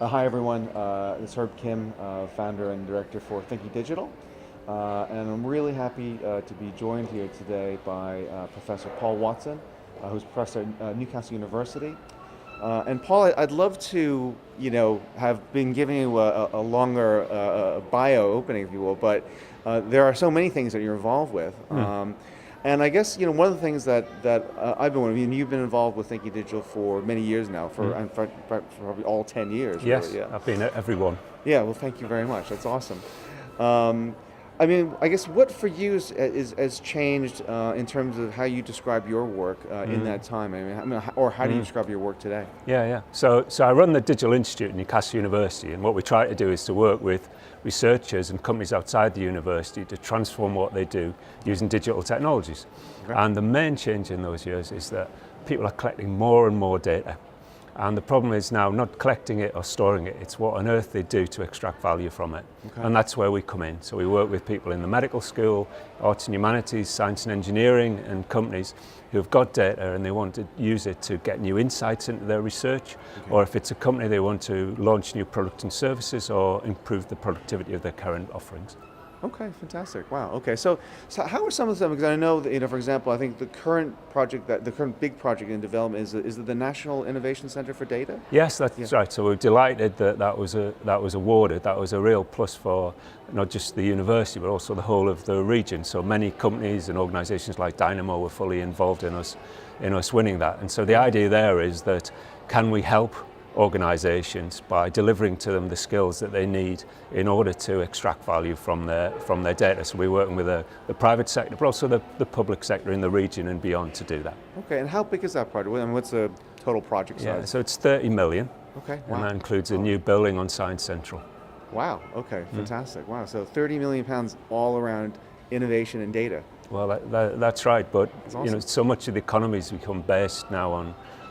Hi everyone, this is Herb Kim, founder and director for Thinking Digital, and I'm really happy to be joined here today by Professor Paul Watson, who's professor at Newcastle University. And Paul, I'd love to, have been giving you a longer bio opening, if you will, but there are so many things that you're involved with. And I guess one of the things that I've been, you've been involved with Thinking Digital for many years now, for probably all 10 years. Yes, really, yeah. I've been at every one. Yeah, well, thank you very much. That's awesome. I guess what for you has changed in terms of how you describe your work in that time? Or how do you describe your work today? Yeah. So I run the Digital Institute at Newcastle University, and what we try to do is to work with researchers and companies outside the university to transform what they do using digital technologies. Okay. And the main change in those years is that people are collecting more and more data. And the problem is now not collecting it or storing it, it's what on earth they do to extract value from it. Okay. And that's where we come in. So we work with people in the medical school, arts and humanities, science and engineering, and companies who've got data and they want to use it to get new insights into their research. Okay. Or if it's a company, they want to launch new products and services or improve the productivity of their current offerings. Okay, fantastic. Wow. Okay, so how are some of them? Because I know that for example, I think the current big project in development is the National Innovation Center for Data. Yes, that's right. So we're delighted that was awarded. That was a real plus for not just the university, but also the whole of the region. So many companies and organisations like Dynamo were fully involved in us winning that. And so the idea there is that can we help organisations by delivering to them the skills that they need in order to extract value from their data. So we're working with the private sector, but also the public sector in the region and beyond to do that. Okay, and how big is that project? I mean, what's the total project size? Yeah, so it's 30 million. Okay, wow. And that includes a new building on Science Central. Wow, okay, fantastic. Wow, so 30 million pounds all around innovation and data. Well, that's right, but awesome. So much of the economy has become based now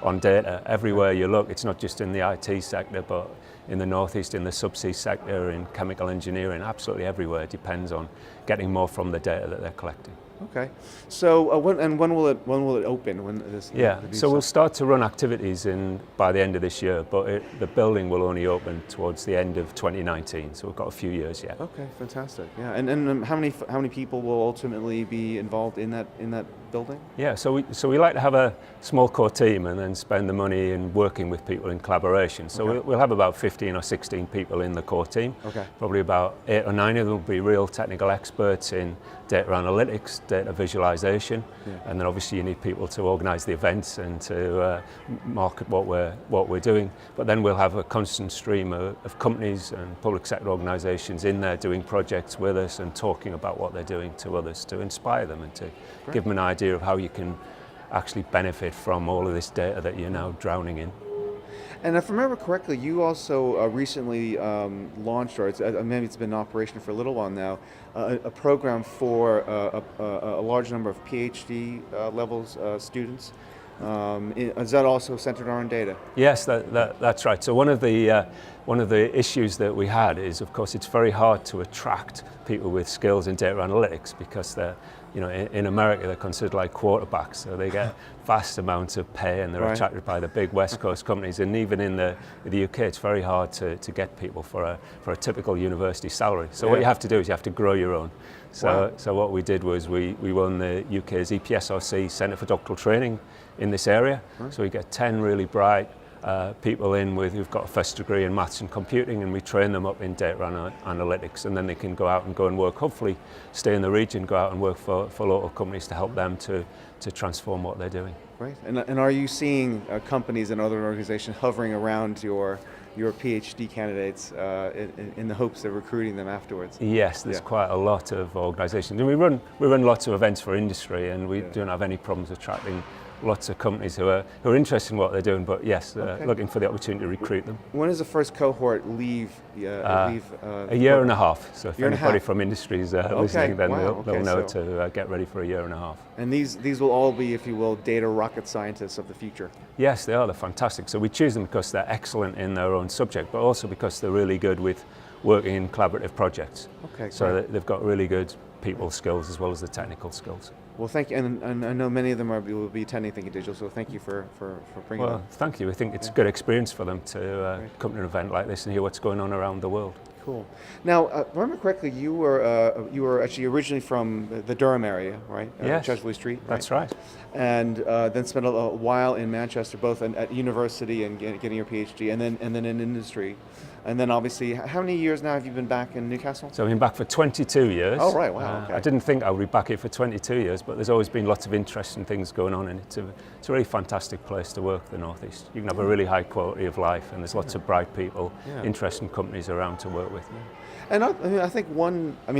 on data. Everywhere you look, it's not just in the IT sector, but in the northeast, in the subsea sector, in chemical engineering, absolutely everywhere. It depends on getting more from the data that they're collecting. Okay, so when will it open? So we'll start to run activities by the end of this year, but the building will only open towards the end of 2019. So we've got a few years yet. Okay, fantastic. Yeah, and how many people will ultimately be involved in that building? Yeah, so we like to have a small core team and then spend the money in working with people in collaboration. So we'll have about 15 or 16 people in the core team. Okay. Probably about 8 or 9 of them will be real technical experts in data analytics, data visualization, and then obviously you need people to organize the events and to market what we're doing. But then we'll have a constant stream of companies and public sector organizations in there doing projects with us and talking about what they're doing to others to inspire them and to give them an idea of how you can actually benefit from all of this data that you're now drowning in. And if I remember correctly, you also recently launched, or maybe it's been in operation for a little while now, a program for a large number of PhD levels students. Is that also centered around data? Yes, that's right. So one of the issues that we had is, of course, it's very hard to attract people with skills in data analytics because they're, in America they're considered like quarterbacks, so they get vast amounts of pay and they're attracted by the big West Coast companies. And even in the UK, it's very hard to get people for a typical university salary. So what you have to do is you have to grow your own. So what we did was we won the UK's EPSRC Centre for Doctoral Training in this area. So we get 10 really bright people who've got a first degree in maths and computing, and we train them up in data analytics, and then they can go and work, hopefully stay in the region, go out and work for local companies to help them to transform what they're doing. Great. And are you seeing companies and other organizations hovering around your PhD candidates in the hopes of recruiting them afterwards? Yes, there's quite a lot of organizations. And we run lots of events for industry, and we don't have any problems attracting lots of companies who are interested in what they're doing, but yes, looking for the opportunity to recruit them. When does the first cohort leave? A year and a half. So if anybody from industry is listening, then they'll know to get ready for a year and a half. And these will all be, if you will, data rocket scientists of the future. Yes, they are. They're fantastic. So we choose them because they're excellent in their own subject, but also because they're really good with working in collaborative projects. Okay. So they've got really good people skills as well as the technical skills. Well, thank you, and I know many of them will be attending Thinking Digital, so thank you for bringing them. Well, thank you. I think it's a good experience for them to come to an event like this and hear what's going on around the world. Cool. Now, if I remember correctly, you were actually originally from the Durham area, right? Yes, Chesley Street. Right? That's right. And then spent a while in Manchester, both at university and getting your PhD, and then in industry. And then obviously, how many years now have you been back in Newcastle? So I've been back for 22 years. Oh, right, wow, okay. I didn't think I would be back here for 22 years, but there's always been lots of interesting things going on, and it's a really fantastic place to work, the North East. You can have a really high quality of life, and there's lots of bright people, interesting companies around to work with. And I think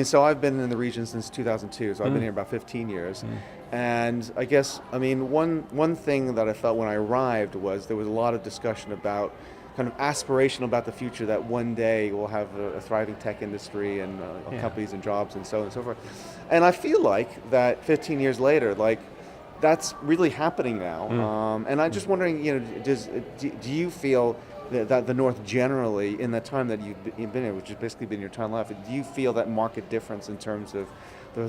so I've been in the region since 2002, so I've been here about 15 years. And I guess, one thing that I felt when I arrived was there was a lot of discussion about kind of aspirational about the future, that one day we'll have a thriving tech industry and companies and jobs and so on and so forth. And I feel like that 15 years later, like that's really happening now. And I'm just wondering, do you feel that the North generally, in the time that you've been here, which has basically been your time life, do you feel that market difference in terms of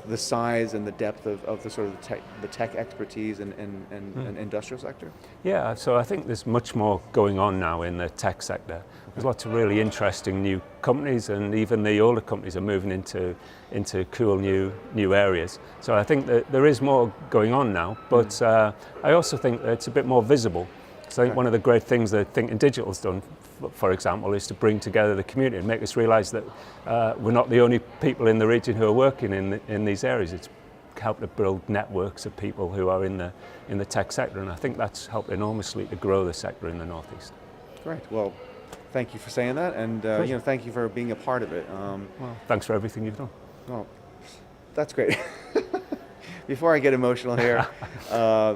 the size and the depth of the sort of the tech expertise and industrial sector? Yeah, so I think there's much more going on now in the tech sector. There's lots of really interesting new companies, and even the older companies are moving into cool new areas. So I think that there is more going on now, but I also think that it's a bit more visible. So I think one of the great things that Thinking Digital's done, for example, is to bring together the community and make us realise that we're not the only people in the region who are working in these areas. It's helped to build networks of people who are in the tech sector, and I think that's helped enormously to grow the sector in the North East. Great. Well, thank you for saying that, and thank you for being a part of it. Well, thanks for everything you've done. Well, that's great. Before I get emotional here,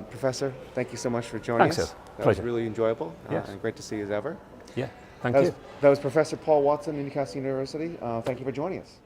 Professor, thank you so much for joining us. That was really enjoyable, and great to see you as ever. Yeah, thank you. That was Professor Paul Watson, Newcastle University. Thank you for joining us.